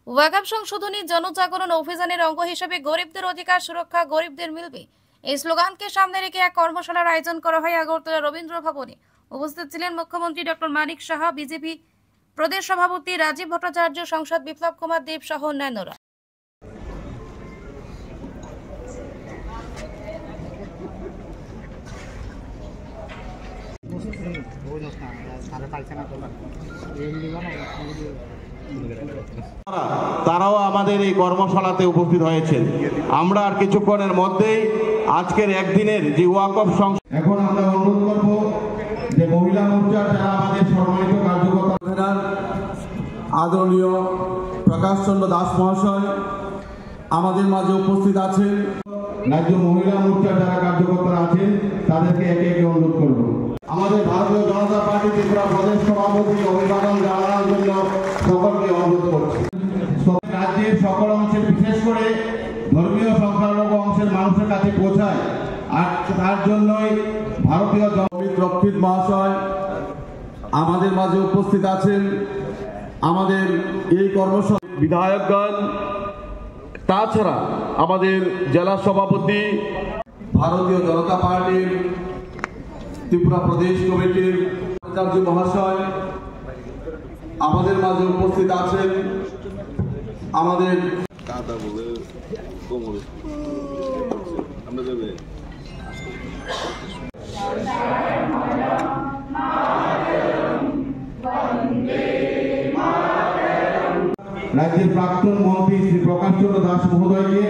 ওয়াকফ সংশোধনী জনজাগরণ অভিযানের অঙ্গ হিসেবে গরিবদের অধিকার সুরক্ষা গরিবদের মিলবে এই স্লোগানকে সামনে রেখে এক কর্মশালার আয়োজন করা হয় আগরতলা রবীন্দ্র ভবনে। উপস্থিত ছিলেন মুখ্যমন্ত্রী ডক্টর মানিক সাহা, বিজেপি প্রদেশ সভাপতি রাজীব ভট্টাচার্য, সাংসদ বিপ্লব কুমার দেব সহ অন্যান্যরা। তারাও আমাদের এই কর্মশালাতে উপস্থিত হয়েছেন। আমরা আর কিছুক্ষণের মধ্যেই আজকের একদিনের যে ওয়াকফ এখন আমরা অনুরোধ করব যে মহিলা মোর্চার যারা আমাদের সম্মানিত কার্যকর্তা আদরণীয় প্রকাশ চন্দ্র দাস মহাশয় আমাদের মাঝে উপস্থিত আছেন। রাজ্য মহিলা মোর্চার যারা কার্যকর্তা আছেন তাদেরকে একে একে অনুরোধ করব। আমাদের ভারতীয় জনতা পার্টি ত্রিপুরা প্রদেশ সভাপতি অভিবাদন জানানোর জন্য সকলকে অনুরোধ করছি। রাজ্যের সকল অংশের, বিশেষ করে ধর্মীয় সংখ্যালঘু অংশের মানুষের কাছে পৌঁছায়, আর তার জন্যই ভারতীয় অমিত রক্ষিত মহাশয় আমাদের মাঝে উপস্থিত আছেন। আমাদের এই কর্মশালা বিধায়কগণ, তাছাড়া আমাদের জেলা সভাপতি, ভারতীয় জনতা পার্টির ত্রিপুরা প্রদেশ কমিটির আচার্য মহাশয় আমাদের মাঝে উপস্থিত আছেন। আমাদের রাজ্যের প্রাক্তন মন্ত্রী শ্রী প্রকাশ চন্দ্র দাস মহোদয়কে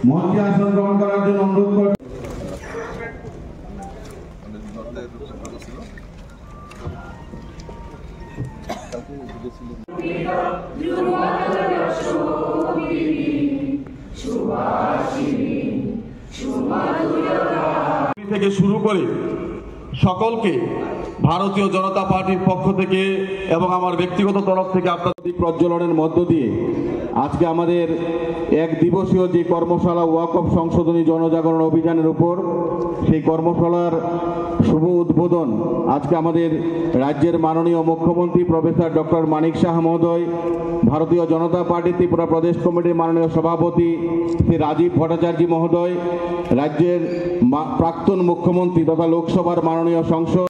মঞ্চে আসন গ্রহণ করার জন্য অনুরোধ করে থেকে শুরু করে সকলকে ভারতীয় জনতা পার্টির পক্ষ থেকে এবং আমার ব্যক্তিগত তরফ থেকে আপনাদের প্রজ্বলনের মধ্য দিয়ে আজকে আমাদের এক দিবসীয় যে কর্মশালা ওয়াকফ সংশোধনী জনজাগরণ অভিযানের উপর, সেই কর্মশালার শুভ উদ্বোধন আজকে আমাদের রাজ্যের মাননীয় মুখ্যমন্ত্রী প্রফেসর ডক্টর মানিক সাহা মহোদয়, ভারতীয় জনতা পার্টি ত্রিপুরা প্রদেশ কমিটির মাননীয় সভাপতি শ্রী রাজীব ভট্টাচার্য মহোদয়, রাজ্যের প্রাক্তন মুখ্যমন্ত্রী তথা লোকসভার মাননীয় সংসদ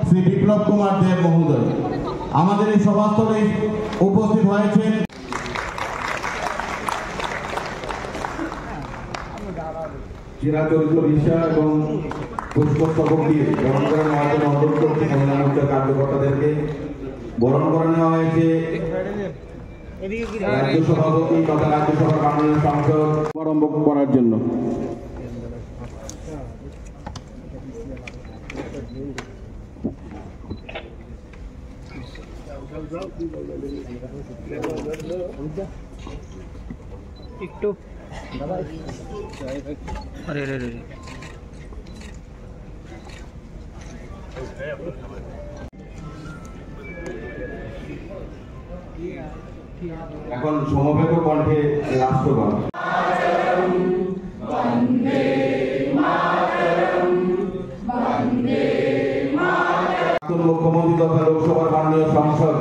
শ্রী বিপ্লব কুমার দেব মহোদয় আমাদের এই সভাস্থলে উপস্থিত হয়েছেন। চিরাচরিত রিক্সা এবং পুষ্পস্তবক দিয়ে বরণ করে নেওয়ার জন্য অনুরোধ করছি মহিলা মোর্চার কার্যকর্তাদেরকে। বরণ করে নেওয়া হয়েছে রাজ্য সভাপতি তথা রাজ্যসভার মাননীয় সাংসদ আরম্ভ করার জন্য। একটু এখন সমবেত কণ্ঠে রাষ্ট্রগান। মুখ্যমন্ত্রী তথা লোকসভার মাননীয় সংসদ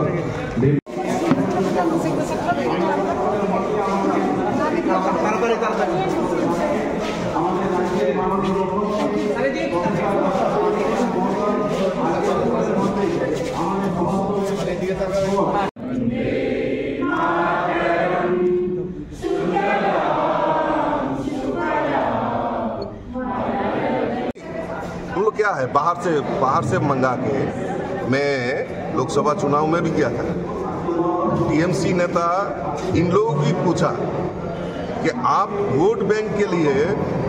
क्या है, बाहर से मंगा के मैं लोकसभा चुनाव में भी गया था। टीएमसी नेता इन लोगों की पूछा कि आप वोट बैंक के लिए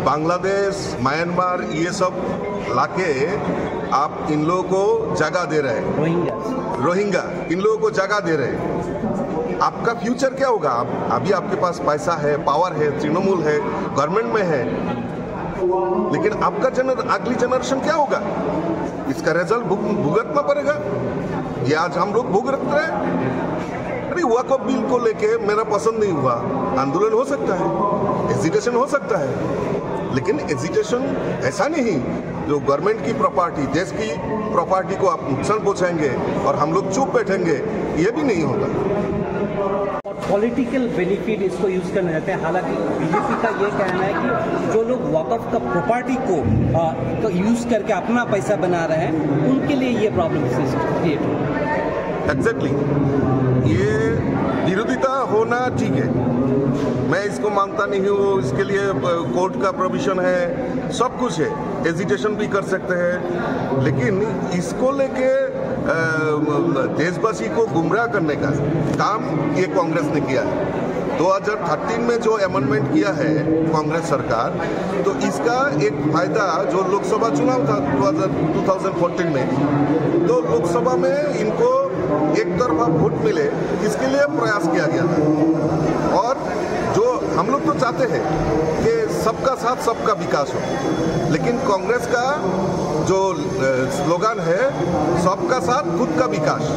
बांग्लादेश, म्यांमार ये सब लाके आप इन लोगों को जगह दे रहे हैं, रोहिंग्या इन लोगों को जगह दे रहे हैं। आपका फ्यूचर क्या होगा? अभी आपके पास पैसा है, पावर है, तृणमूल है, गवर्नमेंट में है, लेकिन आपका अगली जनरेशन क्या होगा? इसका रिजल्ट भुगतना पड़ेगा। ये आज हम लोग भुगत रहे हैं। अरे वक्फ बिल को लेके मेरा पसंद नहीं हुआ, आंदोलन हो सकता है, एजिटेशन हो सकता है, लेकिन एजिटेशन ऐसा नहीं जो गवर्नमेंट की प्रॉपर्टी, देश की प्रॉपर्टी को आप नुकसान पहुंचाएंगे और हम लोग चुप बैठेंगे, ये भी नहीं होगा। और पॉलिटिकल बेनिफिट इसको यूज करने जाते हैं। हालांकि बीजेपी का ये कहना है कि जो लोग वक्फ का प्रॉपर्टी को यूज करके अपना पैसा बना रहे हैं, उनके लिए ये प्रॉब्लम क्रिएट हो। एग्जैक्टली, ये विरोधिता होना ठीक है, मैं इसको मानता नहीं हूँ, इसके लिए कोर्ट का प्रोविजन है, सब कुछ है, एजिटेशन भी कर सकते हैं, लेकिन इसको लेके देशवासी को गुमराह करने का काम ये कांग्रेस ने किया है। 2013 में जो अमेंडमेंट किया है कांग्रेस सरकार, तो इसका एक फायदा जो लोकसभा चुनाव था 2014 में, तो लोकसभा में इनको एक तरफा वोट मिले, इसके लिए प्रयास किया गया था। और जो हम लोग तो चाहते हैं कि सबका साथ सबका विकास हो, लेकिन कांग्रेस का जो स्लोगन है सबका साथ खुद का विकास,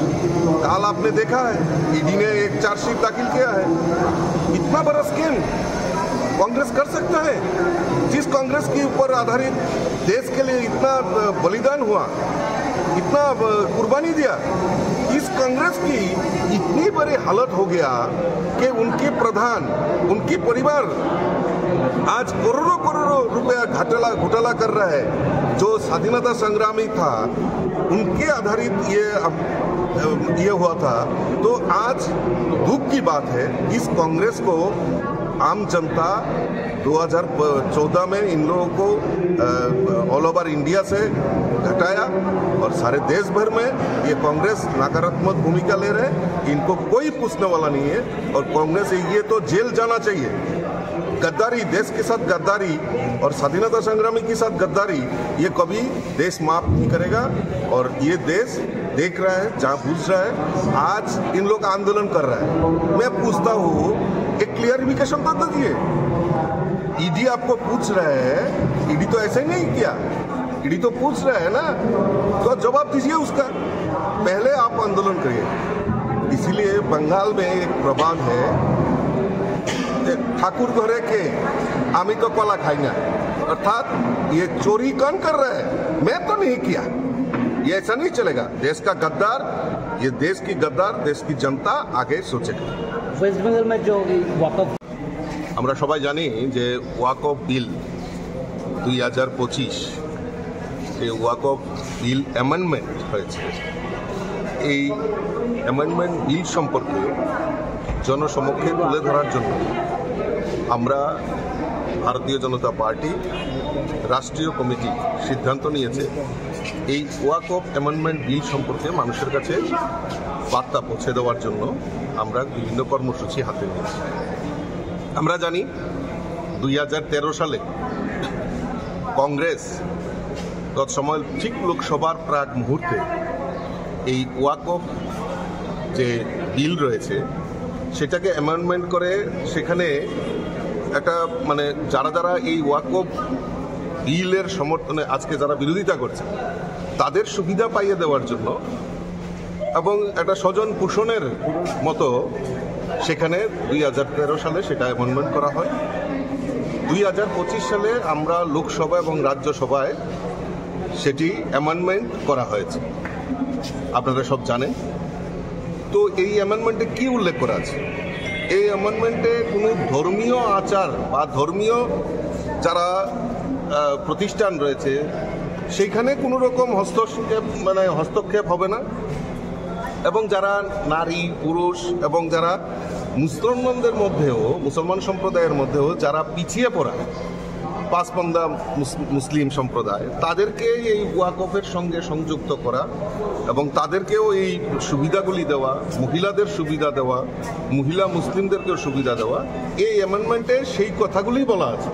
कल आपने देखा है ईडी ने एक चार्जशीट दाखिल किया है। इतना बड़ा स्कीम कांग्रेस कर सकता है? जिस कांग्रेस के ऊपर आधारित देश के लिए इतना बलिदान हुआ, इतना कुर्बानी दिया, इस कांग्रेस की इतनी बड़ी हालत हो गया कि उनके प्रधान, उनकी परिवार आज करोड़ों करोड़ों रुपया घोटाला कर रहा है। जो स्वाधीनता संग्रामी था उनके आधारित ये हुआ था। तो आज दुख की बात है, इस कांग्रेस को आम जनता 2014 में इन लोगों को ऑल ओवर इंडिया से घटाया और सारे देश भर में ये कांग्रेस नकारात्मक भूमिका ले रहे हैं। इनको कोई पूछने वाला नहीं है और कांग्रेस ये तो जेल जाना चाहिए। गद्दारी, देश के साथ गद्दारी और स्वाधीनता संग्रामी के साथ गद्दारी, ये कभी देश माफ नहीं करेगा। और ये देश देख रहा है, जहाँ पूछ रहा है, आज इन लोग आंदोलन कर रहा है। मैं पूछता हूँ, एक क्लियरिफिकेशन तो दीजिए। ईडी आपको पूछ रहा है, ईडी तो ऐसे नहीं किया, ईडी तो पूछ रहा है ना, तो जवाब दीजिए उसका, पहले आप आंदोलन करिए। इसीलिए बंगाल में एक प्रबाद है, ठाकुर घरे के आमी तो कला खाई ना, अर्थात ये चोरी कौन कर रहा है? मैं तो नहीं किया। ये ऐसा नहीं चलेगा। देश का गद्दार, ये देश की गद्दार, देश की जनता आगे सोचेगा। ওয়েস্ট বেঙ্গল में जो वक्फ, আমরা সবাই জানি যে ওয়াকফ বিল 2025 এই ওয়াকফ বিল অ্যামেন্ডমেন্ট হয়েছে। এই অ্যামেন্ডমেন্ট বিল সম্পর্কে জনসমক্ষে তুলে ধরার জন্য আমরা ভারতীয় জনতা পার্টি রাষ্ট্রীয় কমিটি সিদ্ধান্ত নিয়েছে এই ওয়াকফ অ্যামেন্ডমেন্ট বিল সম্পর্কে মানুষের কাছে বার্তা পৌঁছে দেওয়ার জন্য আমরা বিভিন্ন কর্মসূচি হাতে নিয়েছি। আমরা জানি 2013 সালে কংগ্রেস তৎসময় ঠিক লোকসভার প্রাক মুহূর্তে এই ওয়াকফ যে বিল রয়েছে সেটাকে অ্যামেন্ডমেন্ট করে সেখানে একটা মানে যারা এই ওয়াকফ বিলের সমর্থনে আজকে যারা বিরোধিতা করছে তাদের সুবিধা পাইয়ে দেওয়ার জন্য এবং একটা স্বজন পোষণের মতো সেখানে 2013 সালে সেটা অ্যামেন্ডমেন্ট করা হয়। 2025 সালে আমরা লোকসভা এবং রাজ্যসভায় সেটি অ্যামেন্ডমেন্ট করা হয়েছে, আপনারা সব জানেন। তো এই অ্যামেন্ডমেন্টে কি উল্লেখ করা আছে? এই অ্যামেন্ডমেন্টে কোনো ধর্মীয় আচার বা ধর্মীয় যারা প্রতিষ্ঠান রয়েছে সেইখানে কোনো রকম হস্তক্ষেপ হবে না, এবং যারা নারী পুরুষ এবং যারা মুসলমান সম্প্রদায়ের মধ্যেও যারা পিছিয়ে পড়া পাঁচপন্দা মুসলিম সম্প্রদায় তাদেরকে এই ওয়াকফের সঙ্গে সংযুক্ত করা এবং তাদেরকেও এই সুবিধাগুলি দেওয়া, মহিলাদের সুবিধা দেওয়া, মহিলা মুসলিমদেরকেও সুবিধা দেওয়া, এই অ্যামেন্ডমেন্টে সেই কথাগুলি বলা আছে।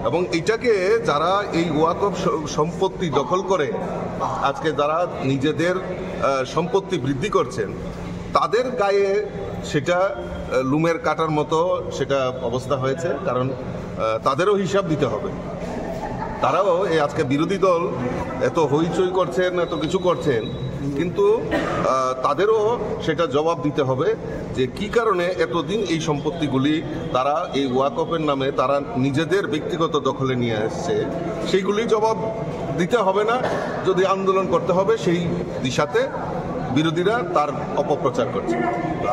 এবং এটাকে যারা এই ওয়াকফ সম্পত্তি দখল করে আজকে যারা নিজেদের সম্পত্তি বৃদ্ধি করছেন তাদের গায়ে সেটা লুমের কাটার মতো সেটা অবস্থা হয়েছে, কারণ তাদেরও হিসাব দিতে হবে। তারাও এই আজকে বিরোধী দল এত হইচই করছেন, এত কিছু করছেন, কিন্তু তাদেরও সেটা জবাব দিতে হবে যে কি কারণে এতদিন এই সম্পত্তিগুলি তারা এই ওয়াকফের নামে তারা নিজেদের ব্যক্তিগত দখলে নিয়ে আসছে, সেইগুলি জবাব দিতে হবে না, যদি আন্দোলন করতে হবে সেই দিশাতে বিরোধীরা তার অপপ্রচার করছে।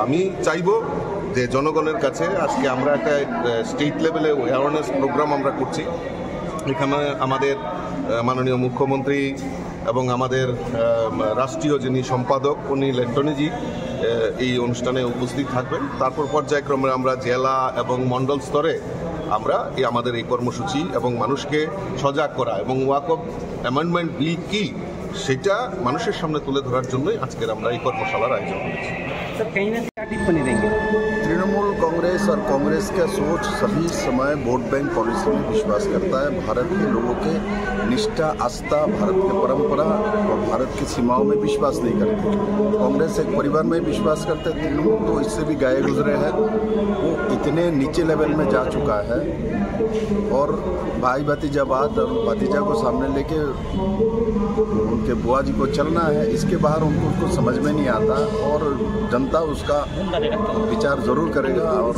আমি চাইব যে জনগণের কাছে আজকে আমরা একটা স্টেট লেভেলে অ্যাওয়ারনেস প্রোগ্রাম আমরা করছি। এখানে আমাদের মাননীয় মুখ্যমন্ত্রী এবং আমাদের রাষ্ট্রীয় যিনি সম্পাদক অনিল অ্যান্টনিজি এই অনুষ্ঠানে উপস্থিত থাকবেন। তারপর পর্যায়ক্রমে আমরা জেলা এবং মণ্ডল স্তরে আমরা আমাদের এই কর্মসূচি এবং মানুষকে সজাগ করা এবং ওয়াকফ অ্যামেন্ডমেন্ট বিল কি সেটা মানুষের সামনে তুলে ধরার জন্যই আজকের আমরা এই কর্মশালার আয়োজন করেছি। सर कहीं ना कहीं टिप्पणी देंगे। तृणमूल कांग्रेस और कांग्रेस का सोच सभी समय वोट बैंक पॉलिसी में विश्वास करता है। भारत के लोगों के निष्ठा, आस्था, भारत की परंपरा और भारत की सीमाओं में विश्वास नहीं करते। कांग्रेस एक परिवार में विश्वास करते हैं, तृणमूल तो इससे भी गए गुजरे हैं। वो इतने नीचे लेवल में जा चुका है और भाई भतीजावाद और भतीजा को सामने लेके उनके बुआ जी को चलना है, इसके बाहर उनको उसको समझ में नहीं आता और जनता उसका विचार जरूर करेगा। और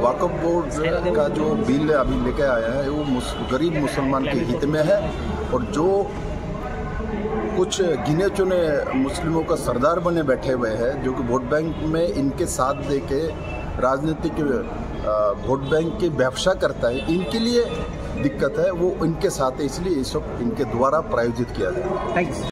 वाकफ बोर्ड का जो बिल अभी लेके आया है वो गरीब मुसलमान के हित में है और जो कुछ गिने चुने मुस्लिमों का सरदार बने बैठे हुए हैं जो कि वोट बैंक में इनके साथ दे के राजनीतिक वोट बैंक की व्यवसाय करता है, इनके लिए दिक्कत है। वो इनके साथ है, इसलिए ये सब इनके द्वारा प्रायोजित किया है। थैंक्स।